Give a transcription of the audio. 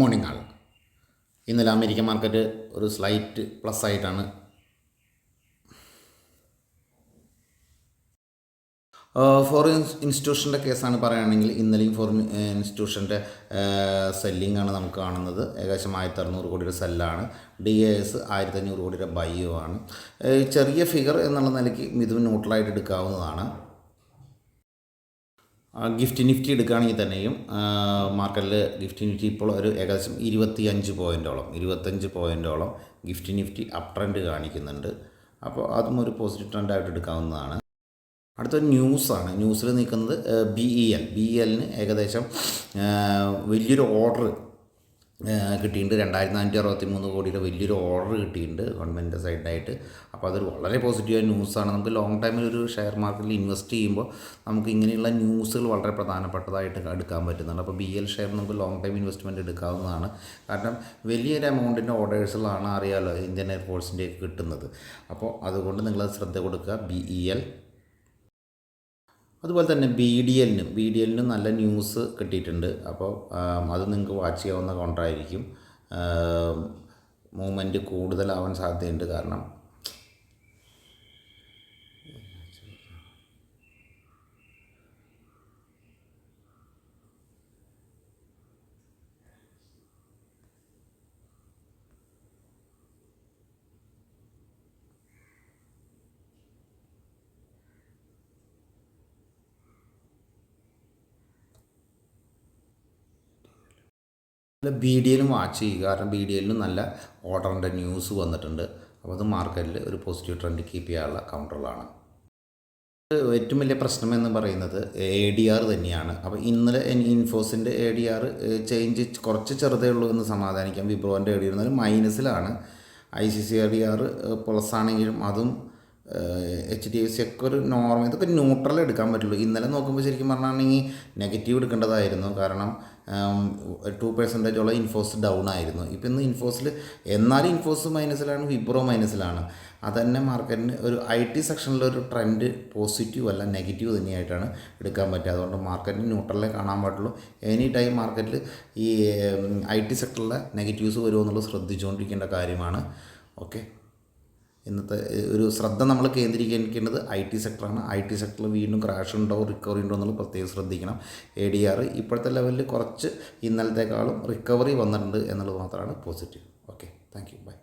Morning ആൾ ഇന്നലെ American market ഒരു slight plus ആയിട്ടാണ്. ഫോറിൻ ഇൻസ്റ്റിറ്റ്യൂഷൻ്റെ കേസാണ് പറയുകയാണെങ്കിൽ ഇന്നലെയും ഫോറിൻ ഇൻസ്റ്റിറ്റ്യൂഷൻ്റെ സെല്ലിംഗ് ആണ് നമുക്ക് കാണുന്നത്. ഏകദേശം 1600 കോടിയുടെ സെല്ലാണ്. DAS 1500 കോടിയുടെ ബൈയോ ആണ്. ചെറിയ ഫിഗർ എന്നുള്ള നിലയ്ക്ക് ഇത് ന്യൂട്രലായിട്ട് എടുക്കാവുന്നതാണ്. ഗിഫ്റ്റ് നിഫ്റ്റി എടുക്കുകയാണെങ്കിൽ തന്നെയും മാർക്കറ്റിൽ ഗിഫ്റ്റ് നിഫ്റ്റി ഇപ്പോൾ ഒരു ഏകദേശം 25 പോയിൻറ്റോളം ഗിഫ്റ്റ് നിഫ്റ്റി അപ് ട്രെൻഡ് കാണിക്കുന്നുണ്ട്. അപ്പോൾ അതും ഒരു പോസിറ്റീവ് ട്രെൻഡായിട്ട് എടുക്കാവുന്നതാണ്. അടുത്തൊരു ന്യൂസാണ്. ന്യൂസിൽ നിൽക്കുന്നത് BELന് ഏകദേശം വലിയൊരു ഓർഡർ കിട്ടിയിട്ടുണ്ട്. 2463 കോടിയുടെ വലിയൊരു ഓർഡർ കിട്ടിയിട്ടുണ്ട് ഗവൺമെൻറ്റിൻ്റെ സൈഡിലായിട്ട്. അപ്പോൾ അതൊരു വളരെ പോസിറ്റീവായ ന്യൂസാണ്. നമുക്ക് ലോങ് ടൈമിൽ ഒരു ഷെയർ മാർക്കറ്റിൽ ഇൻവെസ്റ്റ് ചെയ്യുമ്പോൾ നമുക്ക് ഇങ്ങനെയുള്ള ന്യൂസുകൾ വളരെ പ്രധാനപ്പെട്ടതായിട്ട് എടുക്കാൻ പറ്റുന്നുണ്ട്. അപ്പോൾ BEL ഷെയർ നമുക്ക് ലോങ് ടൈം ഇൻവെസ്റ്റ്മെൻറ്റ് എടുക്കാവുന്നതാണ്. കാരണം വലിയൊരു എമൗണ്ടിൻ്റെ ഓർഡേഴ്സുകളാണ് അറിയാമല്ലോ ഇന്ത്യൻ എയർഫോഴ്സിൻ്റെ കിട്ടുന്നത്. അപ്പോൾ അതുകൊണ്ട് നിങ്ങളത് ശ്രദ്ധ കൊടുക്കുക. BEL അതുപോലെ തന്നെ BDLനും നല്ല ന്യൂസ് കിട്ടിയിട്ടുണ്ട്. അപ്പോൾ അത് നിങ്ങൾക്ക് വാച്ച് ചെയ്യാവുന്ന കൗണ്ടറായിരിക്കും. മൂവ്മെൻറ്റ് കൂടുതലാവാൻ സാധ്യതയുണ്ട്. കാരണം BDLനും വാച്ച് ചെയ്യുക. കാരണം BDLനും നല്ല ഓർഡറിൻ്റെ ന്യൂസ് വന്നിട്ടുണ്ട്. അപ്പോൾ അത് മാർക്കറ്റിൽ ഒരു പോസിറ്റീവ് ട്രെൻഡ് കീപ്പ് ചെയ്യാനുള്ള കൗണ്ടറുകളാണ്. ഏറ്റവും വലിയ പ്രശ്നം എന്ന് പറയുന്നത് ADR തന്നെയാണ്. അപ്പോൾ ഇന്നലെ ഇൻഫോസിൻ്റെ ADR ചേഞ്ച് കുറച്ച് ചെറുതേ ഉള്ളൂ എന്ന് സമാധാനിക്കാം. വിപ്രോൻ്റെ ADR എന്നാലും മൈനസിലാണ്. ICC ADR പ്ലസ് ആണെങ്കിലും അതും HDFC ഒക്കെ ഒരു നോർമൽ, ഇതൊക്കെ ന്യൂട്രൽ എടുക്കാൻ പറ്റുള്ളൂ. ഇന്നലെ നോക്കുമ്പോൾ ശരിക്കും പറഞ്ഞാണെങ്കിൽ നെഗറ്റീവ് എടുക്കേണ്ടതായിരുന്നു. കാരണം 2% ഇൻഫോസ് ഡൗൺ ആയിരുന്നു. ഇപ്പോൾ ഇന്ന് ഇൻഫോസിൽ എന്നാലും ഇൻഫോസ് മൈനസിലാണ്, വിപ്രോ മൈനസിലാണ്. അതുതന്നെ മാർക്കറ്റിന് ഒരു IT സെക്ഷനിലൊരു ട്രെൻഡ് പോസിറ്റീവ് അല്ല, നെഗറ്റീവ് തന്നെയായിട്ടാണ് എടുക്കാൻ പറ്റുക. അതുകൊണ്ട് മാർക്കറ്റിന് ന്യൂട്രലേ കാണാൻ പാടുള്ളൂ. എനി ടൈം മാർക്കറ്റിൽ ഈ IT സെക്ടറിലെ നെഗറ്റീവ്സ് വരുമോ എന്നുള്ളത് ശ്രദ്ധിച്ചുകൊണ്ടിരിക്കേണ്ട കാര്യമാണ്. ഓക്കെ, ഇന്നത്തെ ഒരു ശ്രദ്ധ നമ്മൾ കേന്ദ്രീകരിക്കേണ്ടത് IT സെക്ടറാണ്. IT സെക്ടറിൽ വീണ്ടും ക്രാഷ് ഉണ്ടോ റിക്കവറി ഉണ്ടോ എന്നുള്ളത് പ്രത്യേകം ശ്രദ്ധിക്കണം. ADR ഇപ്പോഴത്തെ ലെവലിൽ കുറച്ച് ഇന്നലത്തേക്കാളും റിക്കവറി വന്നിട്ടുണ്ട് എന്നുള്ളത് മാത്രമാണ് positive. Okay, thank you, by.